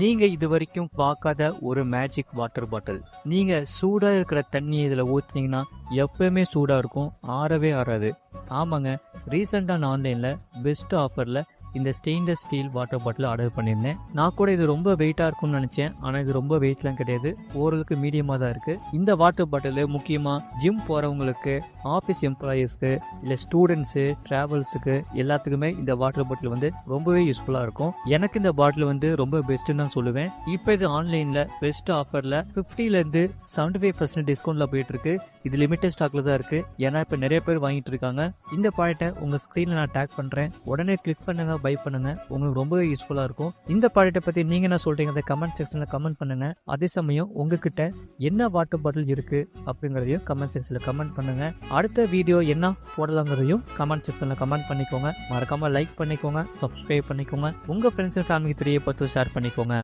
நீங்க இது வரைக்கும் பார்க்காத ஒரு மேஜிக் வாட்டர் பாட்டில். நீங்க சூடா இருக்கிற தண்ணி இதில் ஊற்றுனீங்கன்னா எப்பவுமே சூடா இருக்கும், ஆறவே ஆறாது. ஆமாங்க, ரீசெண்டாக நான் ஆன்லைனில் பெஸ்ட் ஆஃபரில் இந்த stainless steel water bottle order பண்ணியிருந்தேன். நான் கூட இது ரொம்ப வெயிட்டாக இருக்கும்னு நினச்சேன், ஆனால் இது ரொம்ப வெயிட்லாம் கிடையாது, ஓரளவுக்கு மீடியமாக தான் இருக்குது. இந்த வாட்டர் பாட்டில் முக்கியமாக ஜிம் போகிறவங்களுக்கு, ஆஃபீஸ் எம்ப்ளாயீஸ்க்கு, இல்லை ஸ்டூடெண்ட்ஸு, ட்ராவல்ஸுக்கு எல்லாத்துக்குமே இந்த வாட்டர் பாட்டில் வந்து ரொம்பவே யூஸ்ஃபுல்லாக இருக்கும். எனக்கு இந்த பாட்டில் வந்து ரொம்ப பெஸ்ட்டுன்னு நான் சொல்லுவேன். இப்போ இது ஆன்லைனில் பெஸ்ட் ஆஃபரில் 50% 75% டிஸ்கவுண்ட்டில் போயிட்டுருக்கு. இது லிமிட்டட் ஸ்டாக்கில் தான் இருக்குது, ஏன்னா இப்போ நிறைய பேர் வாங்கிட்டு இருக்காங்க. இந்த ப்ராடக்ட்டை உங்கள் ஸ்க்ரீனில் நான் டேக் பண்ணுறேன், உடனே கிளிக் பண்ணுங்கள், பை பண்ணுங்க, உங்களுக்கு ரொம்பவே யூஸ்ஃபுல்லாக இருக்கும். இந்த ப்ராடக்ட்டை பற்றி நீங்கள் என்ன சொல்கிறீங்க அதை கமெண்ட் செக்ஷனில் கமெண்ட் பண்ணுங்க. அதே சமயம் உங்ககிட்ட என்ன வாட்டர் பாட்டில் இருக்குது அப்படிங்கிறதையும் கமெண்ட் செக்ஷனில் கமெண்ட் பண்ணுங்க. அடுத்த வீடியோ என்ன போடலாங்கிறதையும் கமெண்ட் செக்ஷனில் கமெண்ட் பண்ணிக்கோங்க. மறக்காமல் லைக் பண்ணிக்கோங்க, சப்ஸ்கிரைப் பண்ணிக்கோங்க, உங்கள் ஃப்ரெண்ட்ஸ் அண்ட் ஃபேமிலிக்கு தெரியப்படுத்த ஷேர் பண்ணிக்கோங்க.